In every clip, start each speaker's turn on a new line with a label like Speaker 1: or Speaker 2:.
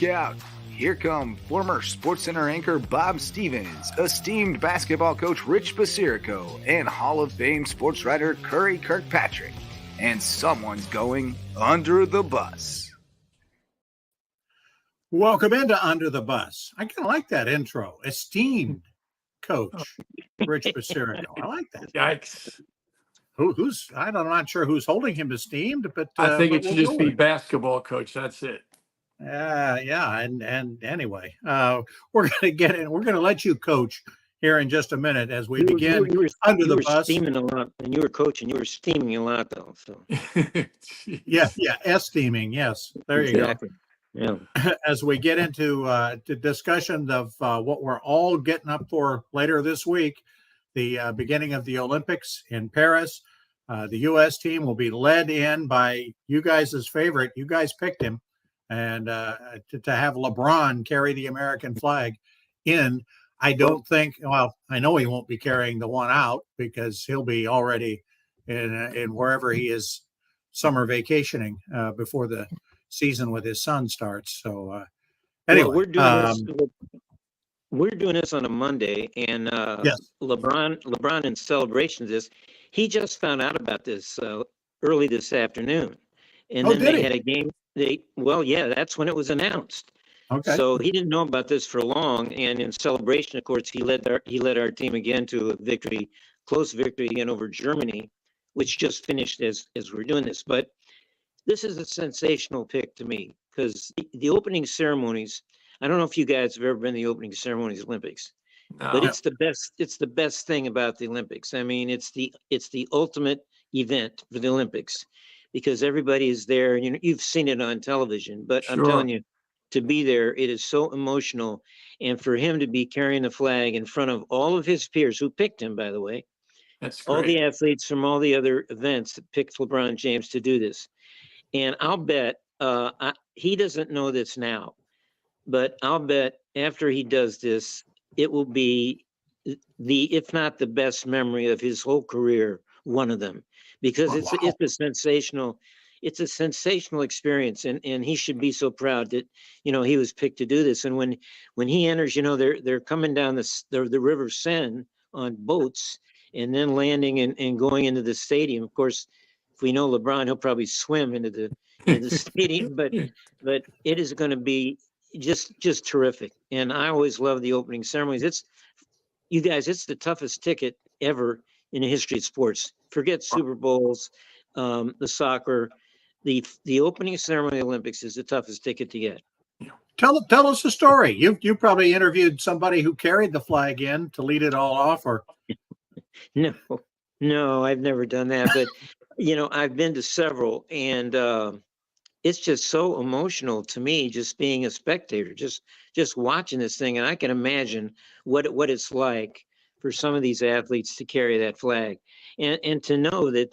Speaker 1: look out. Here come former SportsCenter anchor Bob Stevens, esteemed basketball coach Rich Basirico, and Hall of Fame sports writer Curry Kirkpatrick. And someone's going under the bus.
Speaker 2: Welcome into Under the Bus. I kind of like that intro. Esteemed coach Rich Basirico. I like that.
Speaker 3: Yikes.
Speaker 2: I'm not sure who's holding him esteemed, but
Speaker 3: I think
Speaker 2: but
Speaker 3: it should just be basketball coach. That's it.
Speaker 2: Yeah. And anyway, we're going to get in. We're going to let you coach here in just a minute as we begin Under the Bus.
Speaker 4: Steaming a lot, and you were coaching. You were steaming a lot, though. So.
Speaker 2: yeah, esteeming. Yes, there you go.
Speaker 4: Yeah.
Speaker 2: As we get into the discussion of what we're all getting up for later this week, the beginning of the Olympics in Paris. The U.S. team will be led in by you guys' favorite. You guys picked him, and to have LeBron carry the American flag in. I don't think. Well, I know he won't be carrying the one out because he'll be already in wherever he is summer vacationing before the season with his son starts. So anyway,
Speaker 4: well, we're doing this on a Monday, and
Speaker 2: yes.
Speaker 4: LeBron in celebration of this, he just found out about this early this afternoon, and then they had a game. That's when it was announced.
Speaker 2: Okay.
Speaker 4: So he didn't know about this for long, and in celebration, of course, he led our team again to a victory, close victory again over Germany, which just finished as we're doing this. But this is a sensational pick to me because the opening ceremonies. I don't know if you guys have ever been to the opening ceremonies Olympics, but it's the best. It's the best thing about the Olympics. I mean, it's the ultimate event for the Olympics because everybody is there. You know, you've seen it on television, but
Speaker 3: Sure.
Speaker 4: I'm telling you, to be there, it is so emotional. And for him to be carrying the flag in front of all of his peers who picked him, by the way,
Speaker 3: that's great.
Speaker 4: All the athletes from all the other events that picked LeBron James to do this. And I'll bet he doesn't know this now, but I'll bet after he does this, it will be if not the best memory of his whole career, one of them, because it's a sensational experience, and he should be so proud that he was picked to do this. And when he enters, they're coming down the River Seine on boats and then landing and going into the stadium. Of course, if we know LeBron, he'll probably swim into the stadium, but it is going to be just terrific. And I always love the opening ceremonies. It's the toughest ticket ever in the history of sports. Forget Super Bowls, the soccer. The opening ceremony of the Olympics is the toughest ticket to get.
Speaker 2: Tell us the story. You probably interviewed somebody who carried the flag in to lead it all off, or
Speaker 4: no, I've never done that. But I've been to several, and it's just so emotional to me, just being a spectator, just watching this thing, and I can imagine what it's like for some of these athletes to carry that flag, and to know that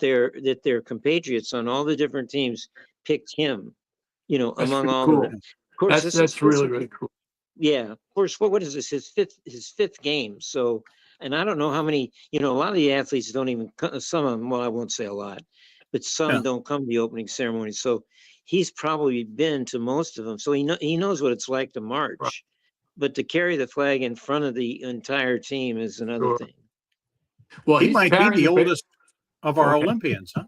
Speaker 4: their compatriots on all the different teams picked him,
Speaker 3: That's
Speaker 4: among all
Speaker 3: cool.
Speaker 4: of them. Of course,
Speaker 3: that's really cool.
Speaker 4: Yeah, of course. What is this? His fifth game. So, and I don't know how many. A lot of the athletes don't even. Some of them. Well, I won't say a lot, but some don't come to the opening ceremony. So, he's probably been to most of them. So he knows what it's like to march. Right. But to carry the flag in front of the entire team is another thing.
Speaker 2: Well, he might be the oldest of our Olympians, huh?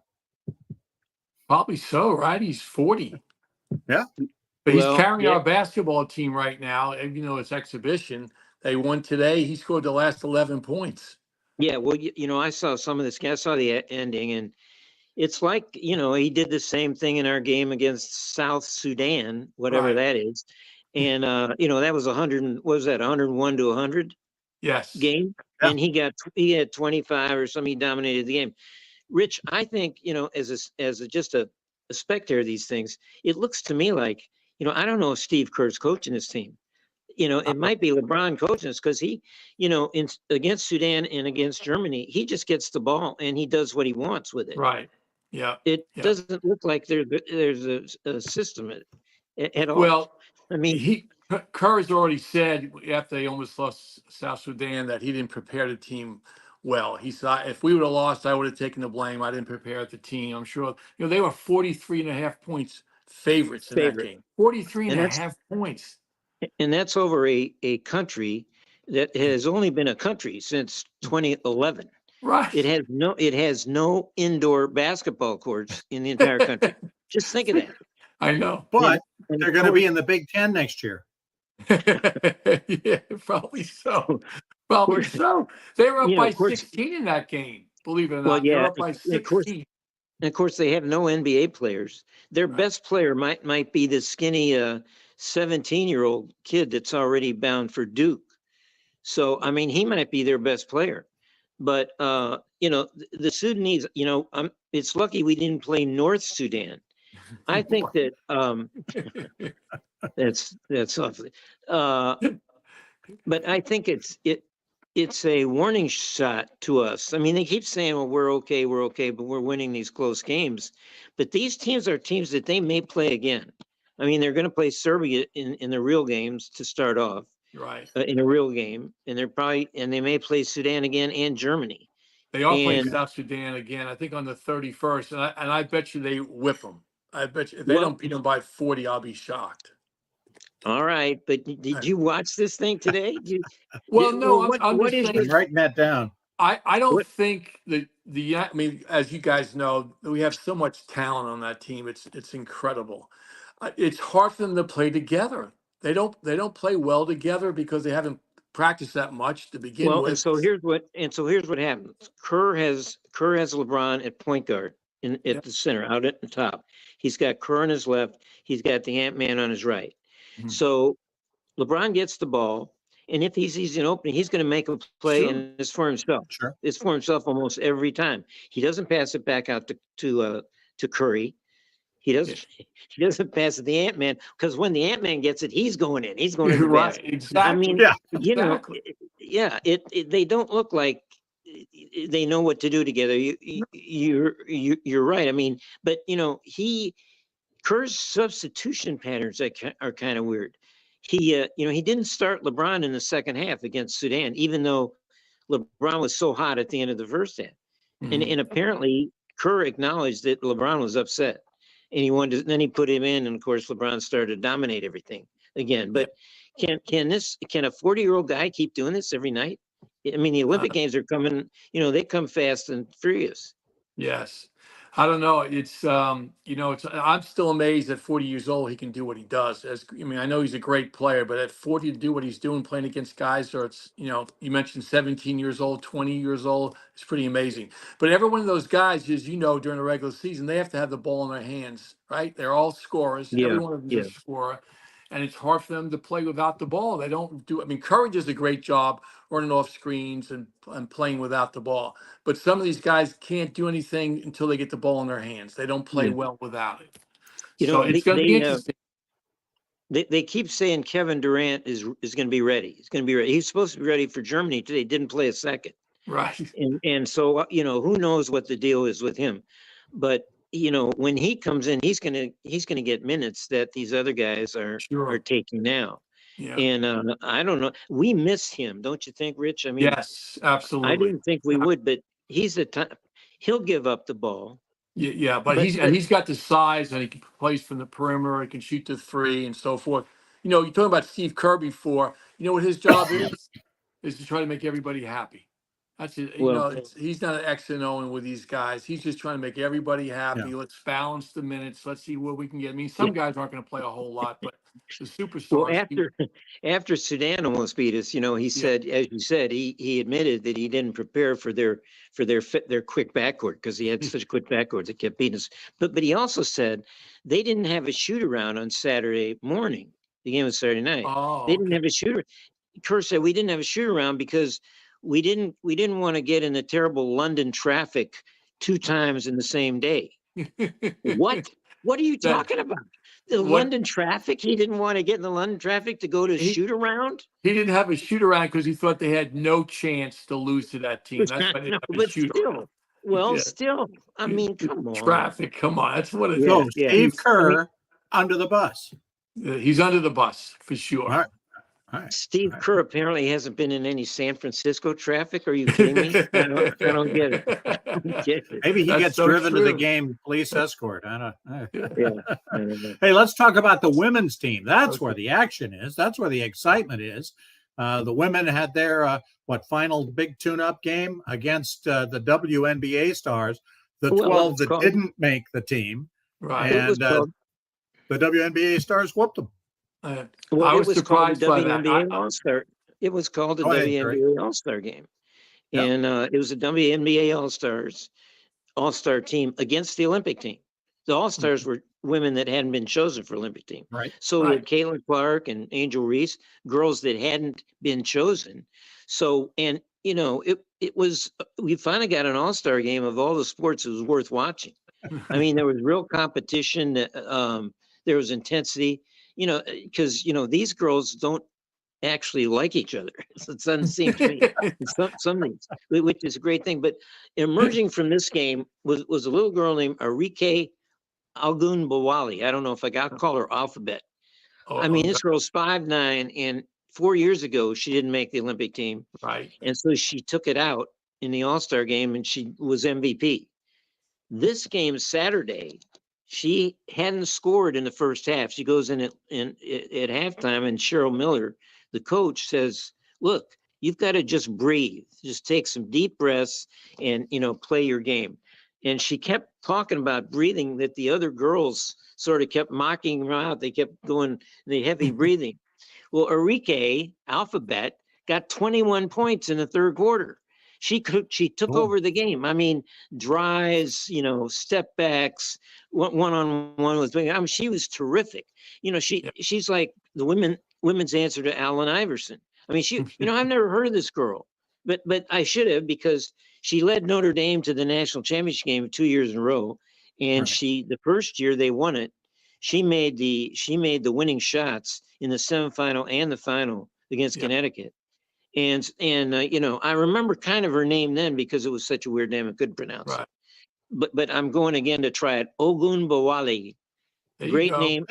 Speaker 3: Probably so, right? He's 40.
Speaker 2: Yeah.
Speaker 3: But he's carrying our basketball team right now. And, it's exhibition. They won today. He scored the last 11 points.
Speaker 4: Yeah, well, I saw some of this. I saw the ending, and it's like, he did the same thing in our game against South Sudan, whatever that is. And, that was 101 to 100 game. Yeah. And he had 25 or something. He dominated the game. Rich, I think, as just a spectator of these things, it looks to me like, I don't know if Steve Kerr's coaching his team. It might be LeBron coaching us because he, against Sudan and against Germany, he just gets the ball and he does what he wants with it.
Speaker 3: Right. Yeah.
Speaker 4: It doesn't look like there's a system at all.
Speaker 3: Well,
Speaker 4: I mean,
Speaker 3: Kerr's already said after they almost lost South Sudan that he didn't prepare the team well. He said, if we would have lost, I would have taken the blame. I didn't prepare the team. I'm sure, they were 43.5 points favorites in that
Speaker 4: Favorite.
Speaker 3: game. 43 and
Speaker 4: And
Speaker 3: a
Speaker 4: that's
Speaker 3: half points.
Speaker 4: and that's over a country that has only been a country since 2011.
Speaker 3: Right.
Speaker 4: It has no indoor basketball courts in the entire country. Just think of that.
Speaker 3: I know.
Speaker 2: But
Speaker 4: And
Speaker 2: they're
Speaker 4: of
Speaker 2: going to be
Speaker 4: course-
Speaker 2: in the Big Ten next year.
Speaker 3: Yeah, probably so. Probably
Speaker 4: course-
Speaker 3: so. They were up
Speaker 4: you know,
Speaker 3: by
Speaker 4: of course-
Speaker 3: 16 in that game, believe it or
Speaker 4: Well,
Speaker 3: not. They were
Speaker 4: yeah,
Speaker 3: up by
Speaker 4: of course-
Speaker 3: 16.
Speaker 4: And of course, they have no NBA players. Their
Speaker 3: Right.
Speaker 4: best player might be the skinny 17-year-old kid that's already bound for Duke. So, I mean, he might be their best player. But the Sudanese, it's lucky we didn't play North Sudan. I think that that's awfully. But I think it's a warning shot to us. I mean, they keep saying, well, we're okay, but we're winning these close games. But these teams are teams that they may play again. I mean, they're going to play Serbia in the real games to start off,
Speaker 3: Right.
Speaker 4: in a real game. And they may play Sudan again and Germany.
Speaker 3: They are playing
Speaker 4: And-
Speaker 3: South Sudan again, I think on the 31st. And I bet you they whip them. I bet you if they
Speaker 4: Well-
Speaker 3: don't beat them by 40, I'll be shocked.
Speaker 4: All right. But did you watch this thing today?
Speaker 3: Well, no, I'm
Speaker 4: what
Speaker 3: just
Speaker 4: is
Speaker 3: saying.
Speaker 2: I'm writing that down.
Speaker 3: I don't
Speaker 4: What-
Speaker 3: think that I mean, as you guys know, we have so much talent on that team. It's incredible. It's hard for them to play together. They don't play well together because they haven't practiced that much to begin
Speaker 4: Well,
Speaker 3: with.
Speaker 4: and so here's what happens. Kerr has LeBron at point guard at
Speaker 3: Yep.
Speaker 4: the center, out at the top. He's got Kerr on his left. He's got the Ant-Man on his right.
Speaker 3: Mhm.
Speaker 4: So LeBron gets the ball, and if he sees an opening, he's going to make a play,
Speaker 3: Sure.
Speaker 4: and it's for himself.
Speaker 2: Sure.
Speaker 4: It's for himself almost every time. He doesn't pass it back out to Curry. He doesn't. He doesn't pass it to the Ant-Man, because when the Ant-Man gets it, he's going in. He's going in the
Speaker 3: Right,
Speaker 4: basket.
Speaker 3: exactly.
Speaker 4: I mean,
Speaker 2: Yeah.
Speaker 3: Exactly.
Speaker 4: they don't look like they know what to do together. You're right. I mean, but Kerr's substitution patterns are kind of weird. He didn't start LeBron in the second half against Sudan, even though LeBron was so hot at the end of the first half.
Speaker 3: Mhm.
Speaker 4: And apparently Kerr acknowledged that LeBron was upset, and he wanted to, then he put him in, and of course LeBron started to dominate everything again. But can a 40-year-old guy keep doing this every night? I mean, the Olympic Games are coming. They come fast and furious.
Speaker 3: Yes. I don't know. It's I'm still amazed at 40 years old he can do what he does. I know he's a great player, but at 40 to do what he's doing, playing against guys, or you mentioned 17 years old, 20 years old, it's pretty amazing. But every one of those guys, as you know, during the regular season, they have to have the ball in their hands, right? They're all scorers.
Speaker 4: Yeah,
Speaker 3: Every one of them is a scorer. And it's hard for them to play without the ball. They don't do. I mean, Curry does a great job running off screens and playing without the ball. But some of these guys can't do anything until they get the ball in their hands. They don't play
Speaker 4: Yeah.
Speaker 3: well without it.
Speaker 4: You
Speaker 3: So
Speaker 4: know,
Speaker 3: it's going to be
Speaker 4: they,
Speaker 3: interesting.
Speaker 4: They keep saying Kevin Durant is going to be ready. He's going to be ready. He's supposed to be ready for Germany today. Didn't play a second.
Speaker 3: Right.
Speaker 4: And so who knows what the deal is with him. But when he comes in, he's gonna get minutes that these other guys are taking now.
Speaker 3: Yeah.
Speaker 4: And I don't know. We miss him, don't you think, Rich? I mean,
Speaker 3: Yes, absolutely.
Speaker 4: I didn't think we would, but he's the time. He'll give up the ball.
Speaker 3: Yeah, but he's got the size, and he can play from the perimeter. He can shoot the three and so forth. You're talking about Steve Kerr before. You know what his job is to try to make everybody happy. That's it.
Speaker 4: Well-
Speaker 3: He's not an X and O with these guys. He's just trying to make everybody happy.
Speaker 2: Yeah.
Speaker 3: Let's balance the minutes. Let's see what we can get. I mean, some guys aren't going to play a whole lot, but the
Speaker 4: Well,
Speaker 3: superstars.
Speaker 4: after Sudan almost beat us, he said, as you said, he admitted that he didn't prepare for their quick backcourt, because he had such quick backcourts that kept beating us. But he also said they didn't have a shoot around on Saturday morning. The game was Saturday night.
Speaker 3: Oh,
Speaker 4: They didn't have a shooter. Kerr said we didn't have a shoot around because we didn't want to get in the terrible London traffic 2 times in the same day. What? What are you talking about? The London traffic? He didn't want to get in the London traffic to go to shoot around?
Speaker 3: He didn't have a shoot around because he thought they had no chance to lose to that team. That's why they didn't have a
Speaker 4: But
Speaker 3: shoot
Speaker 4: still,
Speaker 3: around.
Speaker 4: well,
Speaker 3: Yeah.
Speaker 4: still, I mean, come on.
Speaker 3: Traffic, come on. That's what it is.
Speaker 2: So
Speaker 4: Yeah.
Speaker 2: Steve Kerr under the bus.
Speaker 3: He's under the bus for sure.
Speaker 2: All right.
Speaker 4: Steve Kerr apparently hasn't been in any San Francisco traffic. Are you kidding me? I don't get it. I don't get it.
Speaker 2: Maybe he
Speaker 3: That's
Speaker 2: gets
Speaker 3: so
Speaker 2: driven to the
Speaker 3: true.
Speaker 2: game, police escort. I don't know.
Speaker 4: Yeah. I don't know.
Speaker 2: Hey, let's talk about the women's team. That's
Speaker 3: Okay.
Speaker 2: where the action is. That's where the excitement is. The women had their final big tune-up game against the WNBA stars, the 12 that didn't make the team,
Speaker 3: Right.
Speaker 2: and the WNBA stars whooped them.
Speaker 3: I
Speaker 4: Well,
Speaker 3: was
Speaker 4: it was
Speaker 3: surprised
Speaker 4: called
Speaker 3: by
Speaker 4: the
Speaker 3: that.
Speaker 4: WNBA All-Star. It was called the
Speaker 2: Go ahead, Curry.
Speaker 4: WNBA All-Star game.
Speaker 2: Yeah.
Speaker 4: And it was a WNBA All-Star team against the Olympic team. The All-Stars were women that hadn't been chosen for Olympic team.
Speaker 2: Right.
Speaker 4: So we had Caitlin Clark and Angel Reese, girls that hadn't been chosen. So, and it was, we finally got an All-Star game of all the sports. It was worth watching. I mean, there was real competition. There was intensity, because, these girls don't actually like each other. It doesn't seem to me. Some things, which is a great thing. But emerging from this game was a little girl named Arike Algunbawali. I don't know if I got to call her Alphabet. I mean, this girl's 5'9", and 4 years ago she didn't make the Olympic team.
Speaker 3: Right.
Speaker 4: And so she took it out in the All-Star game, and she was MVP. This game Saturday, she hadn't scored in the first half. She goes in at halftime, and Cheryl Miller, the coach, says, "Look, you've got to just breathe, just take some deep breaths and, play your game." And she kept talking about breathing, that the other girls sort of kept mocking her out. They kept going the heavy breathing. Well, Arike Alphabet got 21 points in the third quarter. She took over the game. I mean, drives, step backs, one-on-one was doing. I mean, she was terrific. She's like the women's answer to Allen Iverson. I mean, I've never heard of this girl, but I should have, because she led Notre Dame to the national championship game 2 years in a row, and the first year they won it, she made the winning shots in the semifinal and the final against Connecticut. And I remember kind of her name then because it was such a weird name I couldn't pronounce it. But I'm going again to try it. Ogunbowale. Great name.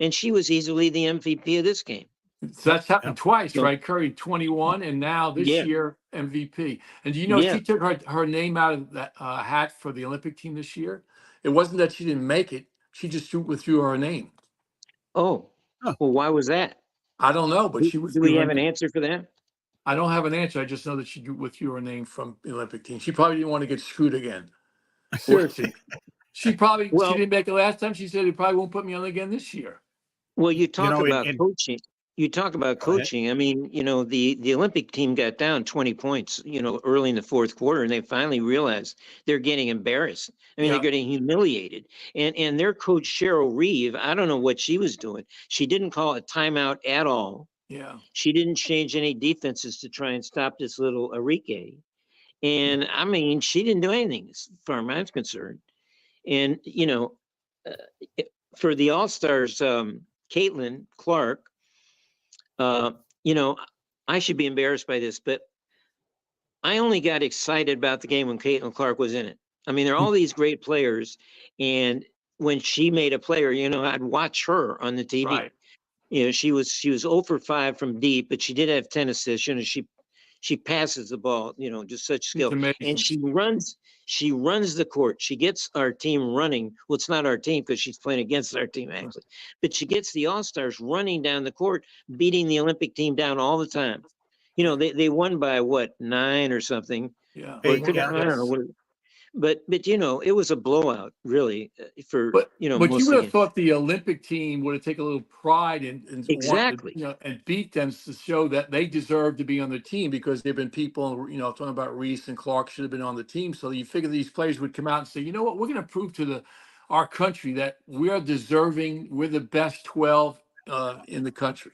Speaker 4: And she was easily the MVP of this game.
Speaker 3: So that's happened twice, right? Curry 21, and now this year MVP. And do you know she took her name out of that hat for the Olympic team this year? It wasn't that she didn't make it; she just withdrew her name.
Speaker 4: Oh, well, why was that?
Speaker 3: I don't know, but she was.
Speaker 4: Do we have an answer for that?
Speaker 3: I don't have an answer. I just know that she withdrew her name from the Olympic team. She probably didn't want to get screwed again. Seriously, she didn't make it last time. She said, "They probably won't put me on again this year."
Speaker 4: Well, you talk about coaching. You talk about coaching. I mean, the Olympic team got down 20 points, early in the fourth quarter, and they finally realized they're getting embarrassed. I mean, they're getting humiliated. And their coach, Cheryl Reeve, I don't know what she was doing. She didn't call a timeout at all.
Speaker 3: Yeah.
Speaker 4: She didn't change any defenses to try and stop this little Arike. And I mean, she didn't do anything as far as I'm concerned. And, for the All-Stars, Caitlin Clark, I should be embarrassed by this, but I only got excited about the game when Caitlin Clark was in it. I mean, there are all these great players, and when she made a player, I'd watch her on the TV.
Speaker 3: Right.
Speaker 4: She was 0 for 5 from deep, but she did have 10 assists. She passes the ball, just such skill. And she runs the court. She gets our team running. Well, it's not our team because she's playing against our team, actually. But she gets the All-Stars running down the court, beating the Olympic team down all the time. They won by 9 or something.
Speaker 3: Yeah.
Speaker 4: Or I don't know what. But it was a blowout, really, for
Speaker 3: But you would have thought the Olympic team would have taken a little pride in
Speaker 4: exactly,
Speaker 3: and beat them to show that they deserve to be on the team, because there've been people, talking about Reese and Clark should have been on the team. So you figure these players would come out and say, you know what, we're going to prove to our country that we're deserving. We're the best 12 in the country.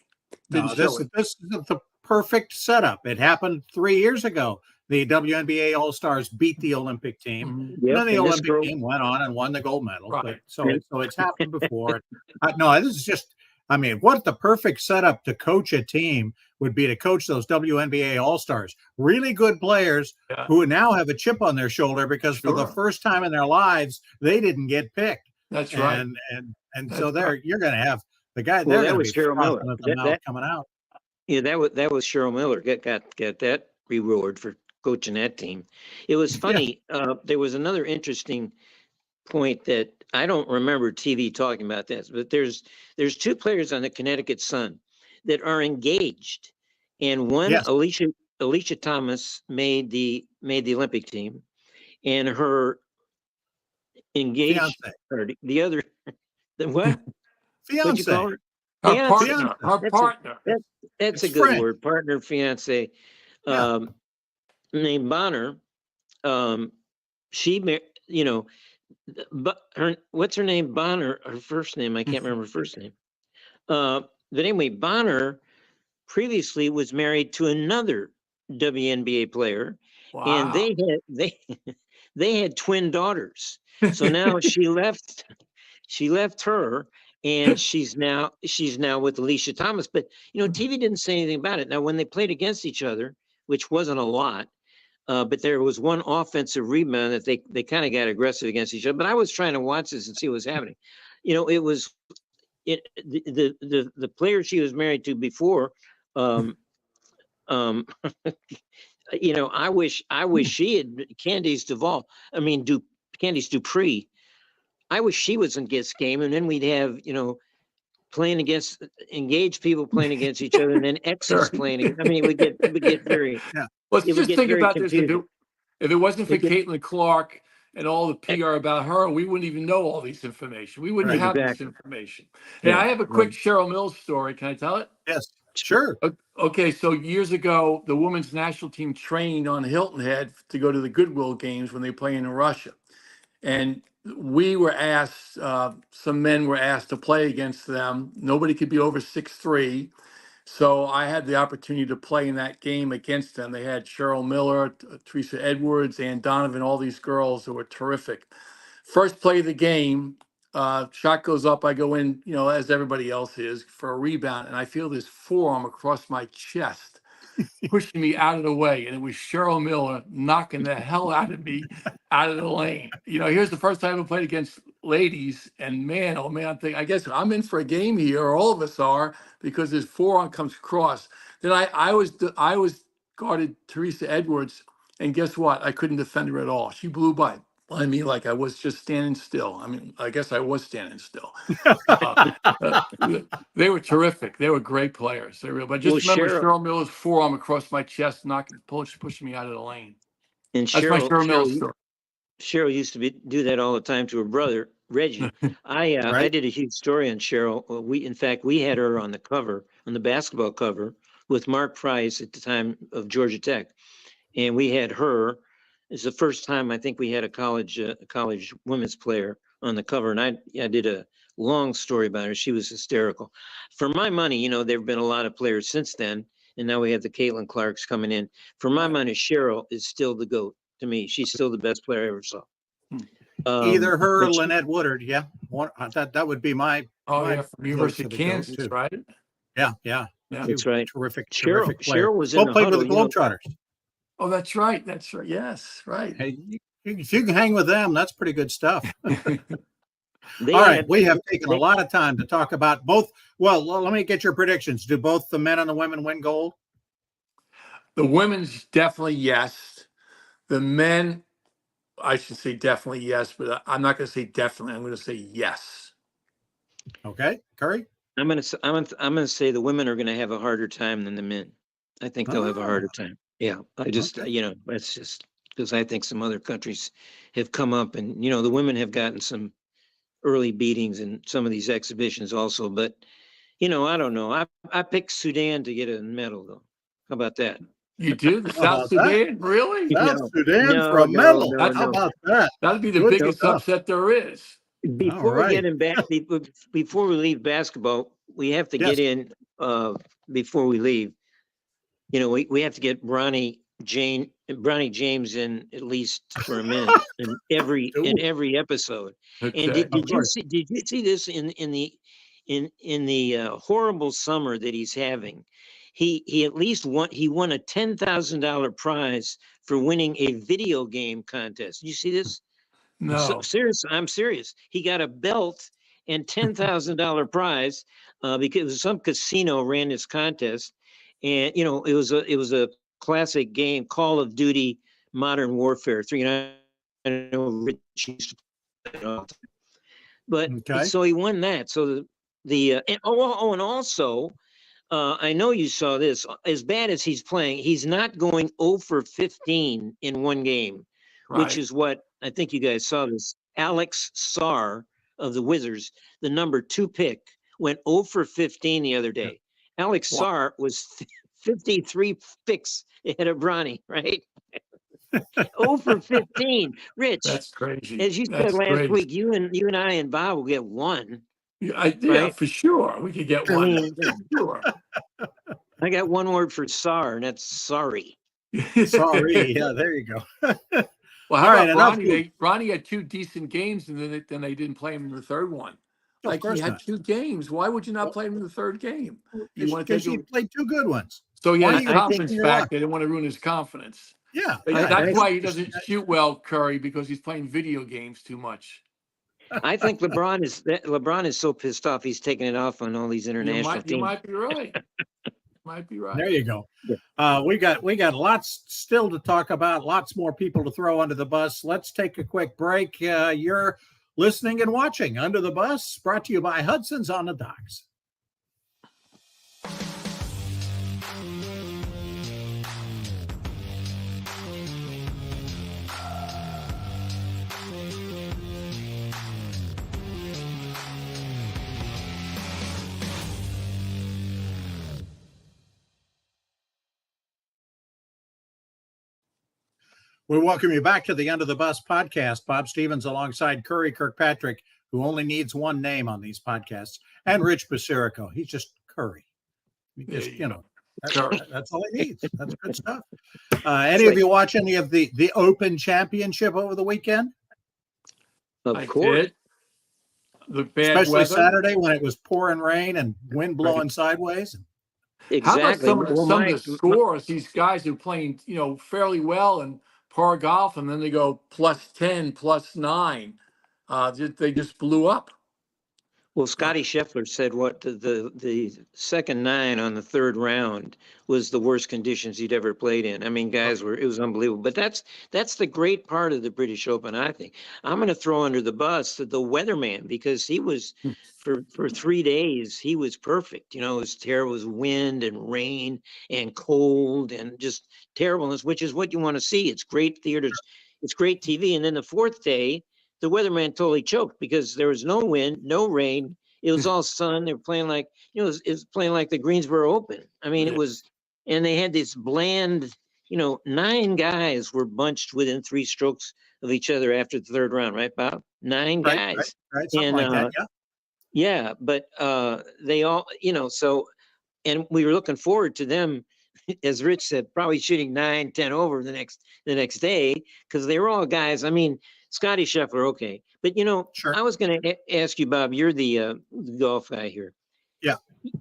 Speaker 2: No, this is the perfect setup. It happened 3 years ago. The WNBA All-Stars beat the Olympic team.
Speaker 3: Mm-hmm.
Speaker 2: And then the Olympic team went on and won the gold medal.
Speaker 3: Right.
Speaker 2: But, so it's happened before. No, this is just, what the perfect setup to coach a team would be, to coach those WNBA All-Stars. Really good players who now have a chip on their shoulder because for the first time in their lives, they didn't get picked.
Speaker 3: That's right.
Speaker 2: And so you're going to have The guy,
Speaker 4: Well,
Speaker 2: they're
Speaker 4: that
Speaker 2: going to
Speaker 4: was
Speaker 2: be
Speaker 4: Cheryl Miller.
Speaker 2: frothing at the mouth coming out.
Speaker 4: Yeah, that was Cheryl Miller. Got that reward for coaching that team. It was funny. There was another interesting point that I don't remember TV talking about this, but there's two players on the Connecticut Sun that are engaged, and one
Speaker 2: Yes.
Speaker 4: Alicia Thomas made the Olympic team, and her engaged
Speaker 2: Fiance.
Speaker 4: or the other what? What'd you call
Speaker 2: Fiance.
Speaker 4: her?
Speaker 3: Her
Speaker 4: Fiance.
Speaker 3: partner, her
Speaker 4: That's
Speaker 3: partner.
Speaker 4: that's a
Speaker 2: It's
Speaker 4: good
Speaker 2: French.
Speaker 4: word. Partner, fiance.
Speaker 2: Yeah.
Speaker 4: Named Bonner. She, but what's her name? Bonner. Her first name, I can't remember her first name. But anyway, Bonner previously was married to another WNBA player, and
Speaker 3: Wow.
Speaker 4: they had twin daughters. So now she left her, and she's now with Alicia Thomas. But TV didn't say anything about it. Now, when they played against each other, which wasn't a lot, but there was one offensive rebound that they kind of got aggressive against each other. But I was trying to watch this and see what was happening. It was the player she was married to before. I wish she had Candice Duvall. I mean, Candice Dupree. I wish she was in this game, and then we'd have playing against engaged people playing against each other, and then exes playing against. I mean, it would get very.
Speaker 2: Yeah.
Speaker 3: Let's
Speaker 4: It would
Speaker 3: just
Speaker 4: get
Speaker 3: think
Speaker 4: very
Speaker 3: about this.
Speaker 4: confusing.
Speaker 3: If it wasn't for
Speaker 4: It get-
Speaker 3: Caitlin Clark and all the PR about her, we wouldn't even know all this information. We wouldn't
Speaker 2: Right.
Speaker 3: have this
Speaker 4: Exactly.
Speaker 3: information. Hey,
Speaker 4: Yeah,
Speaker 3: I have a quick Cheryl Mills story. Can I tell it?
Speaker 2: Yes. Sure.
Speaker 3: Okay, so years ago, the women's national team trained on Hilton Head to go to the Goodwill games when they play in Russia. And we were asked, some men were asked to play against them. Nobody could be over 6'3". So I had the opportunity to play in that game against them. They had Cheryl Miller, Teresa Edwards, Ann Donovan, all these girls who were terrific. First play of the game, shot goes up. I go in, as everybody else is, for a rebound, and I feel this forearm across my chest, pushing me out of the way. And it was Cheryl Miller knocking the hell out of me out of the lane. Here's the first time I played against ladies, and man, oh man, I guess I'm in for a game here, or all of us are, because his forearm comes across. Then I was guarded Teresa Edwards, and guess what? I couldn't defend her at all. She blew by. I mean, like I was just standing still. I mean, I guess I was standing still. They were terrific. They were great players. They were. But just remember Cheryl Miller's forearm across my chest, pushing me out of the lane.
Speaker 4: And
Speaker 3: That's my Cheryl Mills story.
Speaker 4: Cheryl used to do that all the time to her brother Reggie. I
Speaker 2: Right.
Speaker 4: did a huge story on Cheryl. We had her on the cover, on the basketball cover, with Mark Price at the time of Georgia Tech, and we had her. It's the first time I think we had a college women's player on the cover, and I did a long story about her. She was hysterical. For my money, there have been a lot of players since then, and now we have the Caitlin Clarks coming in. For my money, Cheryl is still the GOAT to me. She's still the best player I ever saw.
Speaker 2: Either her or
Speaker 4: but she-
Speaker 2: Lynette Woodard. Yeah. That would be my.
Speaker 3: Oh
Speaker 2: my
Speaker 3: yeah, from University of
Speaker 2: vote for the GOAT,
Speaker 3: Kansas,
Speaker 2: too.
Speaker 3: right?
Speaker 2: Yeah.
Speaker 3: Yeah.
Speaker 4: That's right.
Speaker 2: Terrific
Speaker 4: Cheryl
Speaker 2: player.
Speaker 4: Cheryl was in
Speaker 2: Both
Speaker 4: the
Speaker 2: played
Speaker 4: huddle.
Speaker 2: with the Globetrotters.
Speaker 3: Oh, that's right. That's right. Yes, right.
Speaker 2: Hey, if you can hang with them, that's pretty good stuff.
Speaker 4: They
Speaker 2: All right,
Speaker 4: had-
Speaker 2: we have taken a
Speaker 4: they-
Speaker 2: lot of time to talk about both. Well, let me get your predictions. Do both the men and the women win gold?
Speaker 3: The women's definitely yes. The men, I should say definitely yes, but I'm not going to say definitely. I'm going to say yes.
Speaker 2: Okay, Curry.
Speaker 4: I'm gonna say the women are gonna have a harder time than the men. I think they'll have a harder time. Yeah, I just
Speaker 2: Okay.
Speaker 4: that's just because I think some other countries have come up, and the women have gotten some early beatings in some of these exhibitions also. But I don't know. I picked Sudan to get a medal though. How about that?
Speaker 3: You do? The
Speaker 2: How
Speaker 3: South
Speaker 2: about that?
Speaker 3: Sudan? Really?
Speaker 2: South
Speaker 4: No,
Speaker 2: Sudan
Speaker 4: no,
Speaker 2: for a
Speaker 4: no,
Speaker 2: medal.
Speaker 4: no,
Speaker 2: How
Speaker 4: no.
Speaker 2: about that?
Speaker 3: That'd be the
Speaker 2: Good
Speaker 3: biggest
Speaker 2: stuff.
Speaker 3: upset there is.
Speaker 4: Before we
Speaker 2: right.
Speaker 4: get in before we leave basketball, we have to
Speaker 2: Yes.
Speaker 4: get in before we leave. We have to get Bronny James in at least for a minute in every episode. And
Speaker 3: Okay.
Speaker 4: did you
Speaker 2: course.
Speaker 4: see this in the horrible summer that he's having? He at least won a $10,000 prize for winning a video game contest. Did you see this?
Speaker 3: No.
Speaker 4: I'm serious. He got a belt and $10,000 prize because some casino ran this contest, and it was a classic game, Call of Duty Modern Warfare 3. And I know Rich used to play it all the time. But
Speaker 2: Okay.
Speaker 4: so he won that. So and also I know you saw this. As bad as he's playing, he's not going 0 for 15 in one game, which is what I think you guys saw this. Alex Sarr of the Wizards, the number 2 pick, went 0 for 15 the other day. Alex Sarr was 53 picks ahead of Bronny, right? 0 for 15. Rich,
Speaker 3: That's crazy.
Speaker 4: as you said last week, you and I and Bob will get one.
Speaker 3: Yeah,
Speaker 4: right?
Speaker 3: for sure. We could get one. For sure.
Speaker 4: I got one word for Sarr, and that's sorry.
Speaker 2: Sorry. Yeah, there you go.
Speaker 3: Well, how about Bronny? Bronny had 2 decent games, and then they didn't play him in the third one. Like, he had 2 games. Why would you not play him in the third game?
Speaker 2: Because he played 2 good ones.
Speaker 3: So he had a confidence factor. They didn't want to ruin his confidence.
Speaker 2: Yeah.
Speaker 3: That's why he doesn't shoot well, Curry, because he's playing video games too much.
Speaker 4: I think LeBron is so pissed off he's taking it off on all these international teams.
Speaker 3: You might be right. Might be right.
Speaker 2: There you go. We got lots still to talk about, lots more people to throw under the bus. Let's take a quick break. You're listening and watching Under the Bus, brought to you by Hudson's on the Docks. We welcome you back to the Under the Bus podcast. Bob Stevens alongside Curry Kirkpatrick, who only needs one name on these podcasts, and Rich Basirico. He's just Curry. That's all he needs. That's good stuff. Any of you watch any of the Open Championship over the weekend?
Speaker 4: Of course.
Speaker 3: The bad
Speaker 2: Especially
Speaker 3: weather.
Speaker 2: Saturday when it was pouring rain and wind blowing sideways.
Speaker 4: Exactly.
Speaker 3: How about some of the scores? These guys are playing, fairly well and par golf, and then they go +10, +9. They just blew up.
Speaker 4: Well, Scotty Scheffler said the second 9 on the third round was the worst conditions he'd ever played in. I mean, it was unbelievable. But that's the great part of the British Open, I think. I'm going to throw under the bus the weatherman, because he was for 3 days he was perfect. It was terrible. It was wind and rain and cold and just terribleness, which is what you want to see. It's great theater. It's great TV. And then the 4th day, the weatherman totally choked because there was no wind, no rain. It was all sun. They were playing like, it was playing like the Greensboro Open. I mean, it was, and they had this bland, 9 guys were bunched within 3 strokes of each other after the third round, right, Bob? 9 guys.
Speaker 2: Right. Something like that, yeah.
Speaker 4: Yeah, but they all, so, and we were looking forward to them, as Rich said, probably shooting 9, 10 over the next day, because they were all guys. I mean, Scotty Scheffler, okay. But,
Speaker 2: Sure.
Speaker 4: I was going to ask you, Bob, you're the golf guy here.
Speaker 2: Yeah.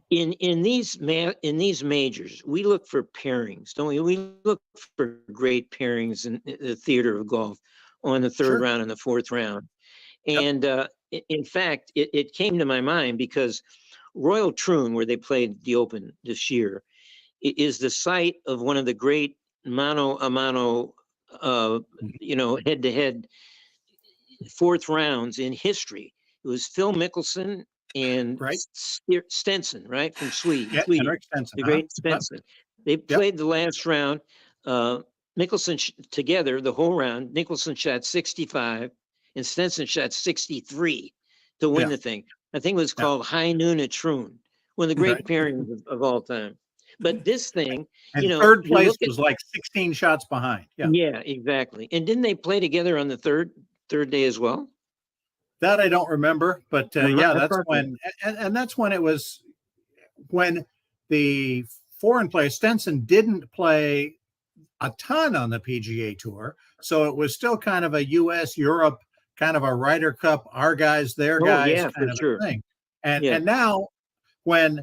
Speaker 4: In these majors, we look for pairings, don't we? We look for great pairings in the theater of golf on the third round and the 4th round. And in fact, it came to my mind because Royal Troon, where they played the Open this year, is the site of one of the great mano a mano, head-to-head 4th rounds in history. It was Phil Mickelson and Stenson, right, from Sweden.
Speaker 2: Henrik Stenson,
Speaker 4: the great Stenson. They played the last round. Mickelson together the whole round. Mickelson shot 65, and Stenson shot 63 to win the thing. I think it was called High Noon at Troon, one of the great pairings of all time. But this thing,
Speaker 2: and third place was like 16 shots behind.
Speaker 4: Yeah, exactly. And didn't they play together on the third day as well?
Speaker 2: That I don't remember, but that's when, and that's when it was, when the foreign player Stenson didn't play a ton on the PGA Tour, so it was still kind of a U.S. Europe kind of a Ryder Cup, our guys, their guys kind of a thing. And now when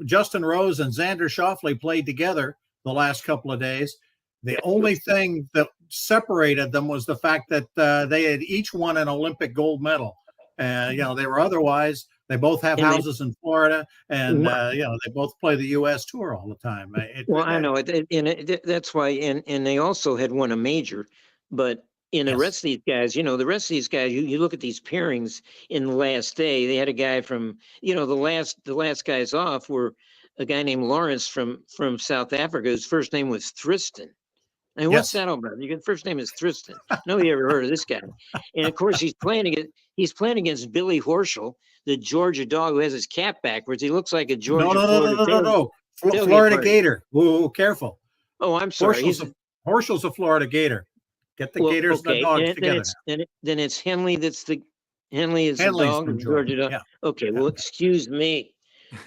Speaker 2: Justin Rose and Xander Schauffele played together the last couple of days, the only thing that separated them was the fact that they had each won an Olympic gold medal. They were otherwise. They both have houses in Florida, and they both play the U.S. tour all the time.
Speaker 4: I know it, that's why, and they also had won a major, but the rest of these guys, the rest of these guys, you look at these pairings in the last day. They had a guy from, the last guys off were a guy named Lawrence from South Africa. His first name was Tristan. And what's that all about? Your first name is Tristan. Nobody ever heard of this guy. And of course, he's playing against Billy Horschel, the Georgia dog who has his cap backwards. He looks like a Georgia.
Speaker 2: No. Florida Gator. Whoa, careful.
Speaker 4: Oh, I'm sorry.
Speaker 2: Horschel's a Florida Gator. Get the Gators and the dogs together.
Speaker 4: Then it's Henley. Henley is the dog from Georgia dog. Yeah. Okay. Well, excuse me.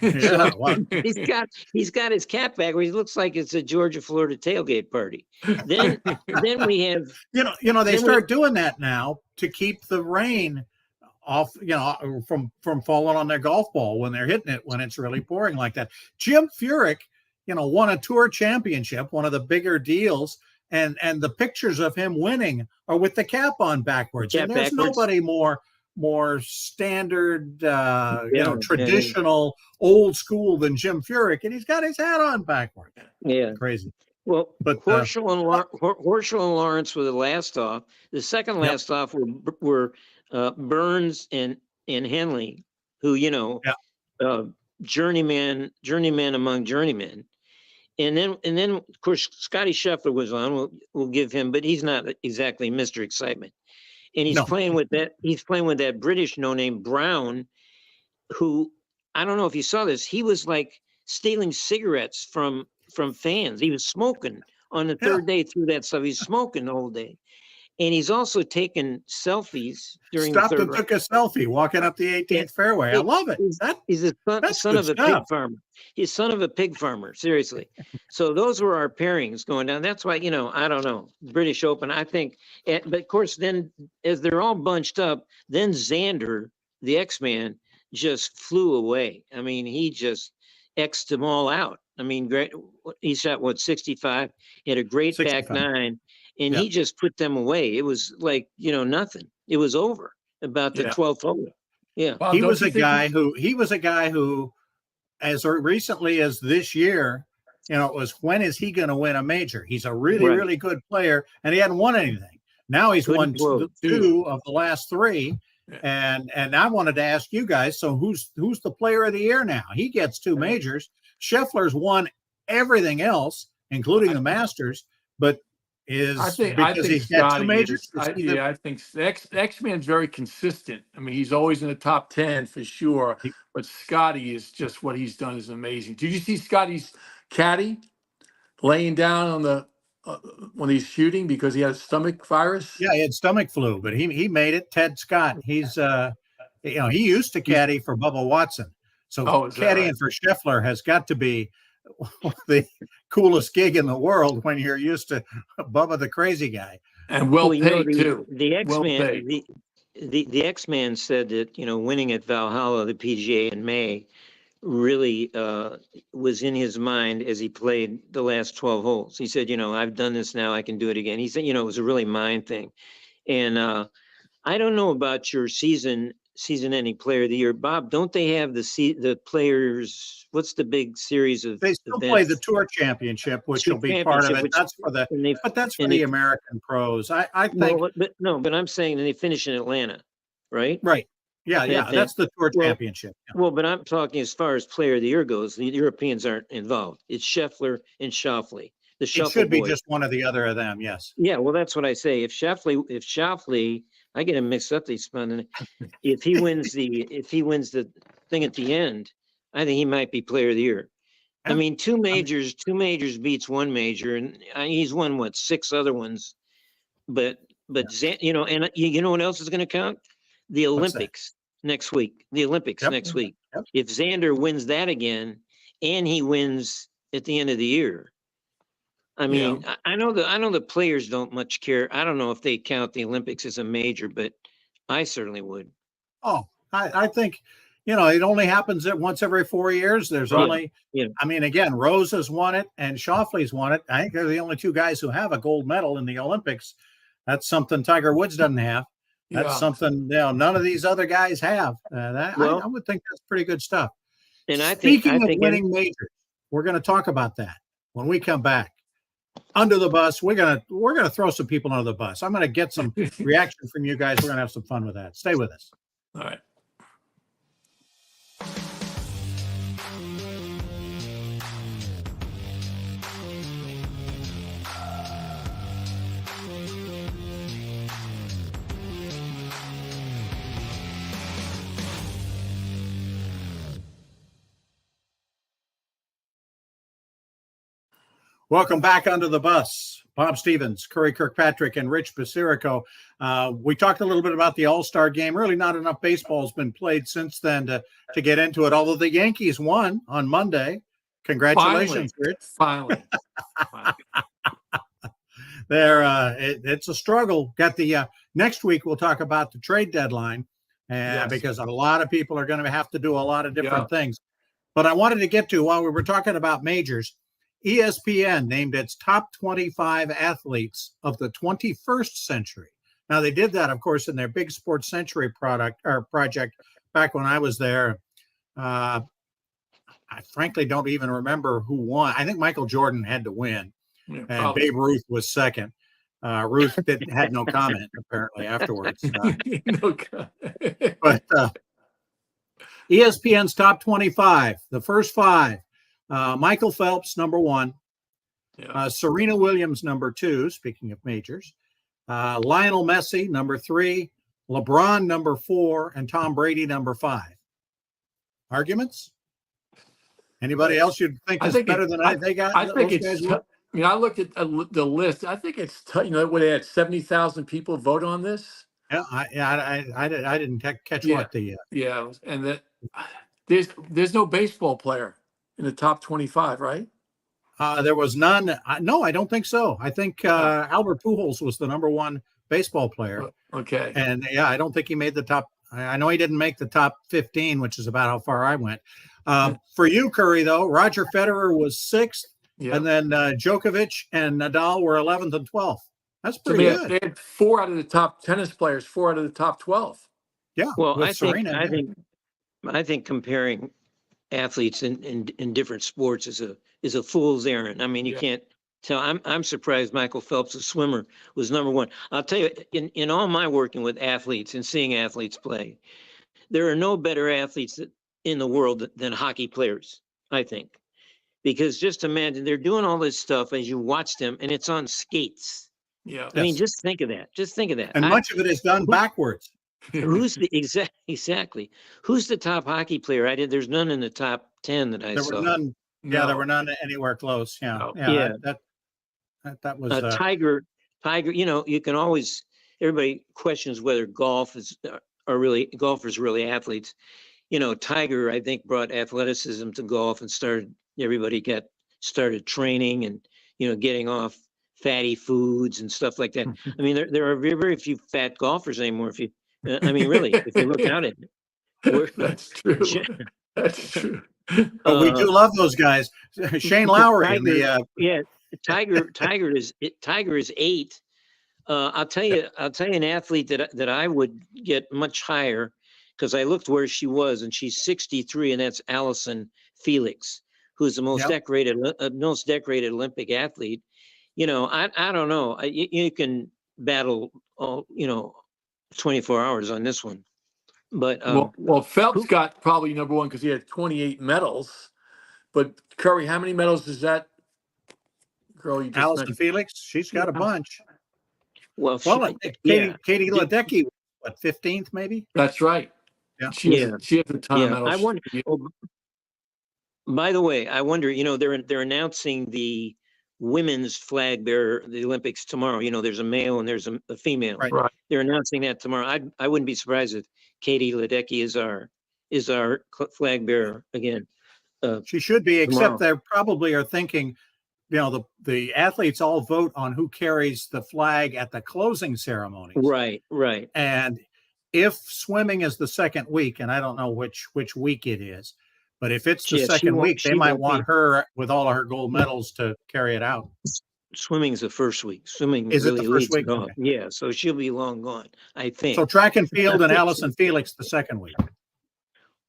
Speaker 4: He's got his cap back where he looks like it's a Georgia-Florida tailgate party. Then we have
Speaker 2: they start doing that now to keep the rain off from falling on their golf ball when they're hitting it when it's really pouring like that. Jim Furyk won a tour championship, one of the bigger deals, and the pictures of him winning are with the cap on backwards. There's nobody more standard, traditional, old school than Jim Furyk, and he's got his hat on backward.
Speaker 4: Yeah,
Speaker 2: crazy.
Speaker 4: Well, but Horschel and Lawrence were the last off. The second last off were Burns and Henley, who journeyman among journeymen. And then of course Scotty Scheffler was on. We'll give him, but he's not exactly Mr. Excitement. And he's playing with that British no-name Brown, who, I don't know if you saw this, he was like stealing cigarettes from fans. He was smoking on the third day through that stuff. He's smoking the whole day. And he's also taken selfies during the third round.
Speaker 2: Took a selfie walking up the 18th fairway. I love it.
Speaker 4: He's a son of a pig farmer. He's son of a pig farmer, seriously. So those were our pairings going down. That's why, I don't know, British Open, I think. But of course, then as they're all bunched up, then Xander, the X-Man, just flew away. I mean, he just X'd them all out. I mean, great. He shot, 65? He had a great 65. Back nine. And he just put them away. It was like, nothing. It was over about the 12th hole. Yeah.
Speaker 2: He was a guy who, as recently as this year, it was, when is he going to win a major? He's a really, really good player, and he hadn't won anything. Now he's won two of the last three. Yeah. And I wanted to ask you guys, so who's the player of the year now? He gets two majors. Scheffler's won everything else, including the Masters, but I think
Speaker 3: Scotty majors. I think X-Man's very consistent. I mean, he's always in the top 10 for sure. But Scotty is just, what he's done is amazing. Did you see Scotty's caddy laying down on the when he's shooting because he had a stomach virus?
Speaker 2: Yeah, he had stomach flu, but he made it. Ted Scott. He's he used to caddy for Bubba Watson. So caddying for Scheffler has got to be the coolest gig in the world when you're used to Bubba the crazy guy,
Speaker 3: and paid too.
Speaker 4: The X-Man, the X-Man said that winning at Valhalla, the PGA in May, really was in his mind as he played the last 12 holes. He said, I've done this now, I can do it again. He said, it was a really mind thing, and I don't know about your season-ending player of the year, Bob. Don't they have the players? What's the big series of?
Speaker 2: They still play the Tour Championship, which will be part of it. That's for the American pros. I think.
Speaker 4: But I'm saying they finish in Atlanta, right?
Speaker 2: Right. Yeah. That's the Tour Championship. Yeah.
Speaker 4: Well, but I'm talking as far as player of the year goes. The Europeans aren't involved. It's Scheffler and Schauffele. It should
Speaker 2: be just one or the other of them. Yes.
Speaker 4: Yeah. Well, that's what I say. If Schauffele, I get him mixed up. If he wins the thing at the end, I think he might be player of the year. I mean, two majors beats one major, and he's won 6 other ones. But and you know what else is going to count? The Olympics next week. The Olympics next week. Yep. If Xander wins that again, and he wins at the end of the year, I mean, I know the players don't much care. I don't know if they count the Olympics as a major, but I certainly would.
Speaker 2: Oh, I think, it only happens once every 4 years. There's only, I mean, again, Rose has won it and Schauffele's won it. I think they're the only two guys who have a gold medal in the Olympics. That's something Tiger Woods doesn't have. That's something none of these other guys have. I would think that's pretty good stuff.
Speaker 4: And
Speaker 2: Speaking of winning majors, we're going to talk about that when we come back. Under the bus, we're gonna throw some people under the bus. I'm going to get some reaction from you guys. We're going to have some fun with that. Stay with us.
Speaker 3: All right.
Speaker 2: Welcome back Under the Bus. Bob Stevens, Curry Kirkpatrick, and Rich Basirico. We talked a little bit about the All-Star game. Really not enough baseball has been played since then to get into it, although the Yankees won on Monday. Congratulations, Rich.
Speaker 3: Finally.
Speaker 2: It's a struggle. Got the next week we'll talk about the trade deadline, because a lot of people are going to have to do a lot of different things. But I wanted to get to, while we were talking about majors, ESPN named its top 25 athletes of the 21st century. Now, they did that, of course, in their big Sports Century project back when I was there. I frankly don't even remember who won. I think Michael Jordan had to win, and Babe Ruth was second. Ruth had no comment, apparently, afterwards.
Speaker 3: No comment.
Speaker 2: But ESPN's top 25, the first five. Michael Phelps, number one. Serena Williams, number two, speaking of majors. Lionel Messi, number three. LeBron, number four. And Tom Brady, number five. Arguments? Anybody else you'd think is better than they got?
Speaker 3: I think it's I looked at the list. I think it's what they had 70,000 people vote on this.
Speaker 2: I didn't catch what the
Speaker 3: and that there's no baseball player in the top 25, right?
Speaker 2: There was none. No, I don't think so. I think Albert Pujols was the number one baseball player.
Speaker 3: Okay.
Speaker 2: And I don't think he made the top. I know he didn't make the top 15, which is about how far I went. For you, Curry, though, Roger Federer was sixth, and then Djokovic and Nadal were 11th and 12th. That's pretty good.
Speaker 3: They had four out of the top tennis players, four out of the top 12.
Speaker 2: Yeah.
Speaker 4: Well, I think comparing athletes in different sports is a fool's errand. I mean, you can't tell. I'm surprised Michael Phelps, a swimmer, was number one. I'll tell you, in all my working with athletes and seeing athletes play, there are no better athletes in the world than hockey players, I think. Because just imagine, they're doing all this stuff as you watch them, and it's on skates.
Speaker 3: Yeah.
Speaker 4: I mean, just think of that.
Speaker 2: And much of it is done backwards.
Speaker 4: Who's the exactly? Who's the top hockey player? There's none in the top 10 that I saw.
Speaker 2: There were none. No. Yeah, there were none anywhere close. Yeah. That was
Speaker 4: Tiger. You can always. Everybody questions whether golfers really athletes. Tiger, I think, brought athleticism to golf and everybody started training and getting off fatty foods and stuff like that. I mean, there are very, very few fat golfers anymore. If you look out at it.
Speaker 3: That's true. That's true.
Speaker 2: But we do love those guys. Shane Lowry.
Speaker 4: Tiger is 8. I'll tell you an athlete that I would get much higher, because I looked where she was, and she's 63, and that's Allison Felix, who's the most decorated Olympic athlete. I don't know. You can battle 24 hours on this one. But
Speaker 3: Phelps got probably number one because he had 28 medals. But Curry, how many medals is that girl you just
Speaker 2: Allison
Speaker 3: mentioned?
Speaker 2: Felix? She's got a bunch.
Speaker 4: Katie
Speaker 2: Ledecky, what, 15th maybe?
Speaker 3: That's right.
Speaker 2: Yeah.
Speaker 3: She has a ton of medals.
Speaker 4: I wonder. By the way, I wonder. They're announcing the women's flag bearer, the Olympics tomorrow. There's a male and there's a female.
Speaker 2: Right.
Speaker 4: They're announcing that tomorrow. I wouldn't be surprised if Katie Ledecky is our flag bearer again.
Speaker 2: She should be,
Speaker 4: tomorrow.
Speaker 2: Except they probably are thinking, the athletes all vote on who carries the flag at the closing ceremonies.
Speaker 4: Right.
Speaker 2: And if swimming is the second week, and I don't know which week it is, but if it's the second week, they might want her with all of her gold medals to carry it out.
Speaker 4: Swimming's the first week. Swimming
Speaker 2: Is it the
Speaker 4: really
Speaker 2: first
Speaker 4: leads
Speaker 2: week?
Speaker 4: it off.
Speaker 2: Okay.
Speaker 4: Yeah, so she'll be long gone, I think.
Speaker 2: So track and field and
Speaker 4: I think
Speaker 2: Allison Felix the second week.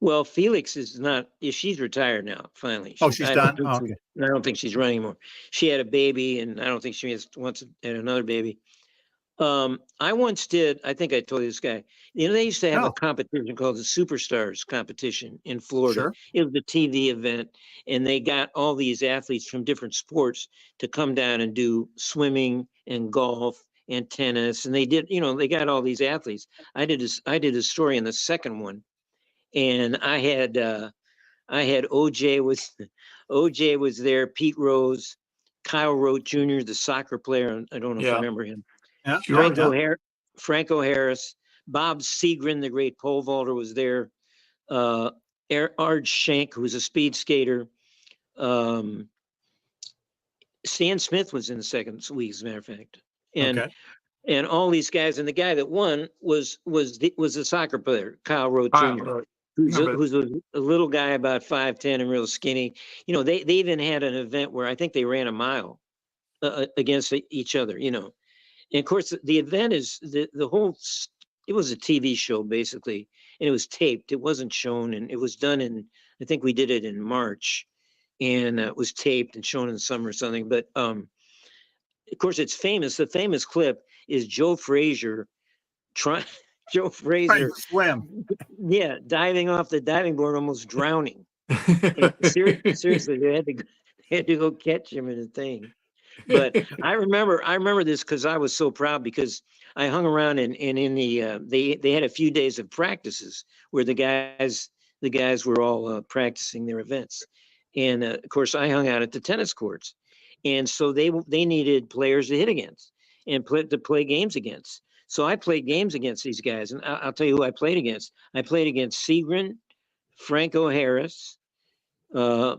Speaker 4: Well, Felix is not. She's retired now. Finally,
Speaker 2: Oh, she's done? Oh, okay.
Speaker 4: I don't think she's running anymore. She had a baby, and I don't think she wants to have another baby. I once did. I think I told you this guy. They used to have a
Speaker 2: No.
Speaker 4: competition called the Superstars competition in Florida.
Speaker 2: Sure.
Speaker 4: It was a TV event, and they got all these athletes from different sports to come down and do swimming and golf and tennis. And they did. They got all these athletes. I did a story in the second one, and I had OJ was there, Pete Rose, Kyle Rote Jr., the soccer player. I don't know if you
Speaker 3: Yeah.
Speaker 4: remember him.
Speaker 2: Yeah.
Speaker 3: Sure.
Speaker 4: Franco Harris, Bob Seagren, the great pole vaulter, was there. Ard Schenk, who was a speed skater. Stan Smith was in the second week, as a matter of fact.
Speaker 2: Okay.
Speaker 4: And all these guys, and the guy that won was a soccer player, Kyle Rote Jr. Who's a little guy about 5'10" and real skinny. They even had an event where I think they ran a mile against each other. And of course, the event is the whole. It was a TV show basically, and it was taped. It wasn't shown, and it was done in. I think we did it in March, and it was taped and shown in the summer or something. But of course, it's famous. The famous clip is Joe Frazier trying. Joe Frazier
Speaker 2: swim.
Speaker 4: Yeah, diving off the diving board, almost drowning. Seriously, they had to go catch him in the thing. But I remember this because I was so proud because I hung around and in the they had a few days of practices where the guys were all practicing their events, and of course I hung out at the tennis courts, and so they needed players to hit against and to play games against. So I played games against these guys, and I'll tell you who I played against. I played against Seagren, Franco Harris,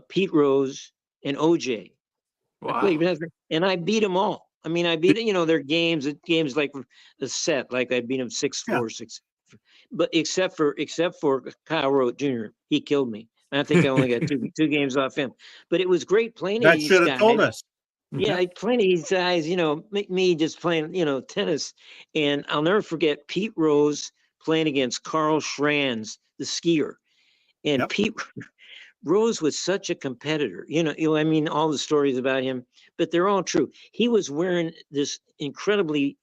Speaker 4: Pete Rose, and OJ.
Speaker 3: Wow.
Speaker 4: And I beat them all. I mean, I beat their games like a set, like I beat them 6-4, 6. But except for Kyle Rote Jr., he killed me. I think I only got two games off him. But it was great playing
Speaker 2: That
Speaker 4: these
Speaker 2: should have
Speaker 4: guys.
Speaker 2: told us.
Speaker 4: Yeah, playing these guys, me just playing, tennis. And I'll never forget Pete Rose playing against Carl Schranz, the skier. And Pete Rose was such a competitor. I mean, all the stories about him, but they're all true. He was wearing this incredibly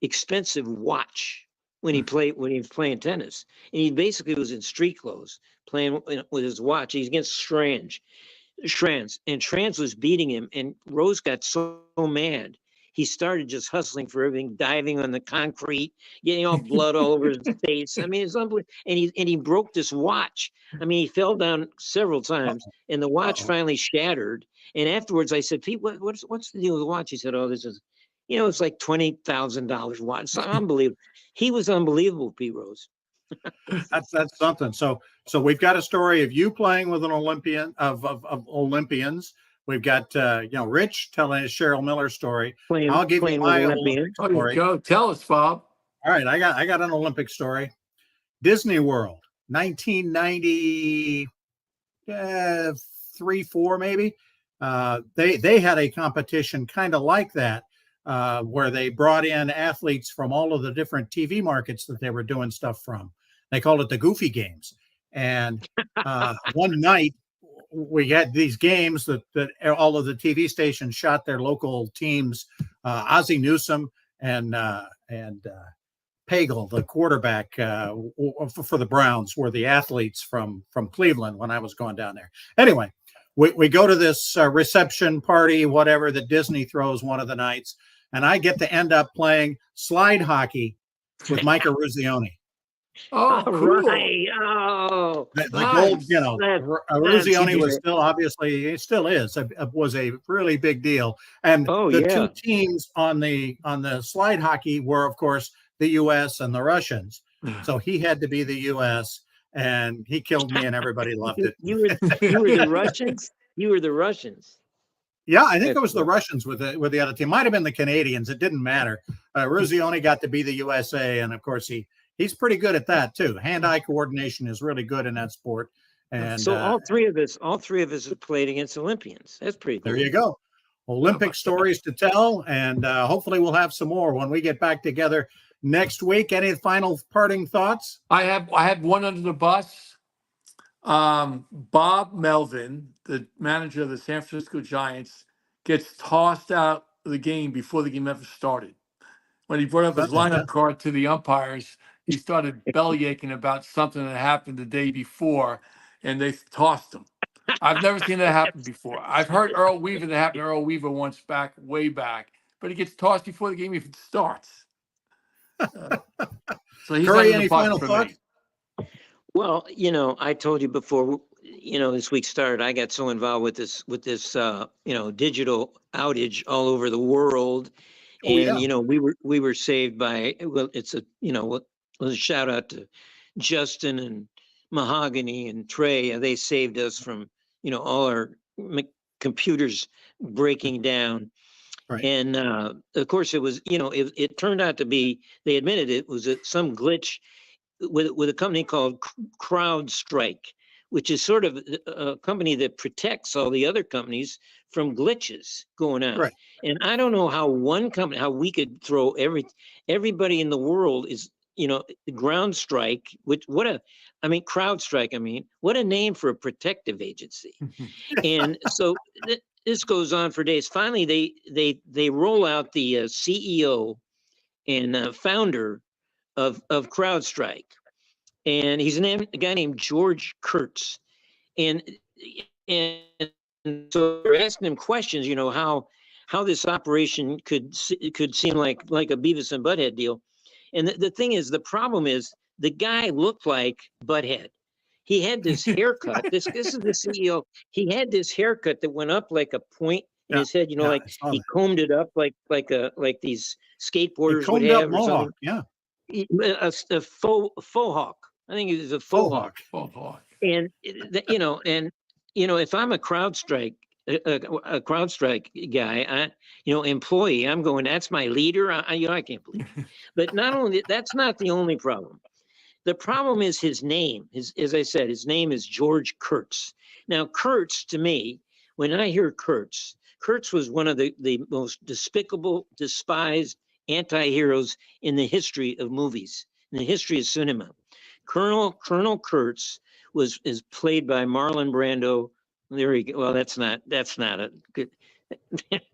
Speaker 4: expensive watch when he was playing tennis, and he basically was in street clothes playing with his watch. He's against Schranz, and Schranz was beating him, and Rose got so mad. He started just hustling for everything, diving on the concrete, getting all blood all over his face. I mean, it's unbelievable. And he broke this watch. I mean, he fell down several times, and the watch finally shattered. And afterwards, I said, Pete, what's the deal with the watch? He said, oh, this is, it's like $20,000 watch. It's unbelievable. He was unbelievable, Pete Rose.
Speaker 2: That's something. So we've got a story of you playing with an Olympian of Olympians. We've got Rich telling his Cheryl Miller story. I'll give you my Olympic story.
Speaker 3: Go tell us, Bob.
Speaker 2: All right, I got an Olympic story. Disney World, 1993, 4 maybe. They had a competition kind of like that, where they brought in athletes from all of the different TV markets that they were doing stuff from. They called it the Goofy Games. And one night we had these games that all of the TV stations shot their local teams. Ozzie Newsome and Pagel, the quarterback for the Browns, were the athletes from Cleveland when I was going down there. Anyway, we go to this reception party, whatever, that Disney throws one of the nights, and I get to end up playing slide hockey with Mike Eruzione.
Speaker 3: Oh, cool.
Speaker 4: Right. Oh,
Speaker 2: the gold, Eruzione was still, obviously, it still is, was a really big deal. And two teams on the slide hockey were, of course, the U.S. and the Russians. So he had to be the U.S., and he killed me, and everybody loved it.
Speaker 4: You were the Russians? You were the Russians.
Speaker 2: Yeah, I think it was the Russians with the other team. Might have been the Canadians. It didn't matter. Eruzione got to be the USA, and of course he's pretty good at that too. Hand-eye coordination is really good in that sport. And
Speaker 4: so all three of us have played against Olympians. That's pretty cool.
Speaker 2: There you go. Olympic stories to tell, and hopefully we'll have some more when we get back together next week. Any final parting thoughts?
Speaker 3: I have one under the bus. Bob Melvin, the manager of the San Francisco Giants, gets tossed out of the game before the game ever started. When he brought up his lineup card to the umpires, he started bellyaching about something that happened the day before, and they tossed him. I've never seen that happen before. I've heard Earl Weaver, that happened to Earl Weaver once way back, but he gets tossed before the game even starts. So he's
Speaker 2: Curry,
Speaker 3: under
Speaker 2: any
Speaker 3: the bus
Speaker 2: final
Speaker 3: for
Speaker 2: thoughts?
Speaker 3: me.
Speaker 4: Well, I told you before, this week started, I got so involved with this, digital outage all over the world. And, we were saved by, well, it's a shout out to Justin and Mahogany and Trey. They saved us from, all our computers breaking down.
Speaker 2: Right.
Speaker 4: And of course, it was, it turned out to be, they admitted it was some glitch with a company called Cloudstrike, which is sort of a company that protects all the other companies from glitches going on.
Speaker 2: Right.
Speaker 4: And I don't know how one company, how we could throw everybody in the world is, ground strike, CrowdStrike, what a name for a protective agency. And so this goes on for days. Finally, they roll out the CEO and founder of CrowdStrike, and he's a guy named George Kurtz, and so they're asking him questions, how this operation could seem like a Beavis and Butthead deal. And the thing is, the problem is the guy looked like Butthead. He had this haircut. This is the CEO. He had this haircut that went up like a point in his head. Like he combed it up like these skateboarders would have, or something.
Speaker 2: Yeah.
Speaker 4: A faux hawk. I think it was a faux hawk.
Speaker 3: Faux hawk.
Speaker 4: And if I'm a CrowdStrike guy, employee, I'm going, that's my leader. I can't believe it. But not only that's not the only problem. The problem is his name. As I said, his name is George Kurtz. Now, Kurtz, to me, when I hear Kurtz was one of the most despicable, despised anti-heroes in the history of movies, in the history of cinema. Colonel Kurtz is played by Marlon Brando. There you go. Well, that's not a good.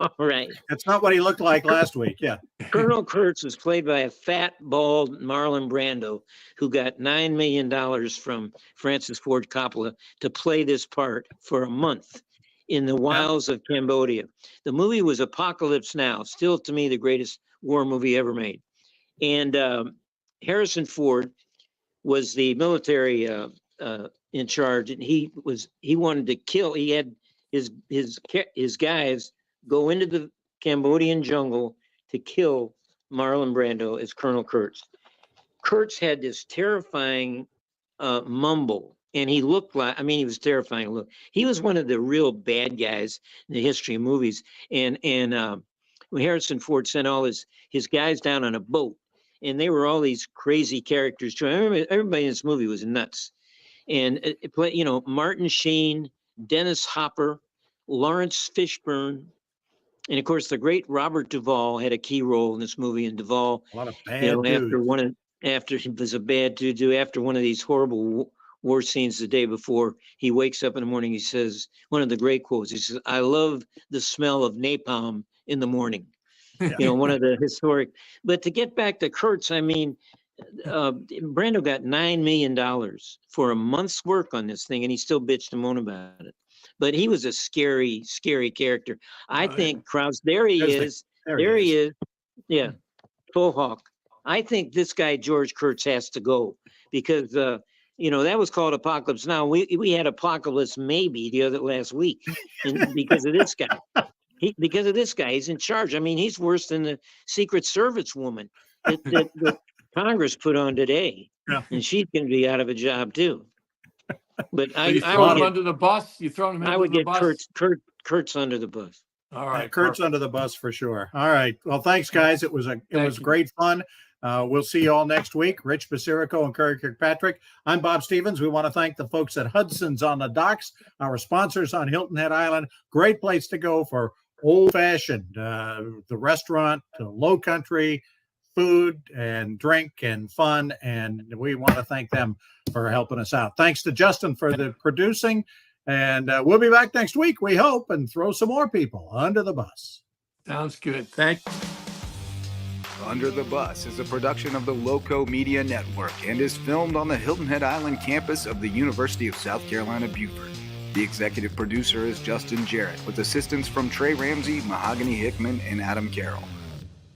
Speaker 4: All right.
Speaker 2: That's not what he looked like last week. Yeah.
Speaker 4: Colonel Kurtz was played by a fat, bald Marlon Brando, who got $9 million from Francis Ford Coppola to play this part for a month in the wilds of Cambodia. The movie was Apocalypse Now, still to me the greatest war movie ever made. And Harrison Ford was the military in charge, and he wanted to kill. He had his guys go into the Cambodian jungle to kill Marlon Brando as Colonel Kurtz. Kurtz had this terrifying mumble, and he looked like, he was terrifying. Look, he was one of the real bad guys in the history of movies. And when Harrison Ford sent all his guys down on a boat, and they were all these crazy characters. Everybody in this movie was nuts. And it played, Martin Sheen, Dennis Hopper, Lawrence Fishburne, and of course the great Robert Duvall had a key role in this movie. And Duvall,
Speaker 2: a lot of bad dudes.
Speaker 4: After he was a bad dude, after one of these horrible war scenes the day before, he wakes up in the morning. He says one of the great quotes. He says, "I love the smell of napalm in the morning." One of the historic. But to get back to Kurtz, Brando got $9 million for a month's work on this thing, and he still bitched and moaned about it. But he was a scary, scary character. I think Krause, there he is. Yeah, Faux Hawk. I think this guy, George Kurtz, has to go because, that was called Apocalypse Now. We had Apocalypse Maybe last week because of this guy. He's in charge. He's worse than the Secret Service woman that Congress put on today, and she's going to be out of a job too. But
Speaker 3: you throw him under the bus. You throw him.
Speaker 4: I would get Kurtz under the bus.
Speaker 3: All right,
Speaker 2: Kurtz under the bus for sure. All right. Well, thanks, guys. It was great fun. We'll see you all next week. Rich Basirico and Curry Kirkpatrick. I'm Bob Stevens. We want to thank the folks at Hudson's on the Docks, our sponsors on Hilton Head Island. Great place to go for old-fashioned, the restaurant, Low Country, food and drink and fun, and we want to thank them for helping us out. Thanks to Justin for the producing, and we'll be back next week, we hope, and throw some more people under the bus.
Speaker 3: Sounds good. Thank you.
Speaker 1: Under the Bus is a production of the Loco Media Network and is filmed on the Hilton Head Island campus of the University of South Carolina, Beaufort. The executive producer is Justin Jarrett, with assistance from Trey Ramsey, Mahogany Hickman, and Adam Carroll.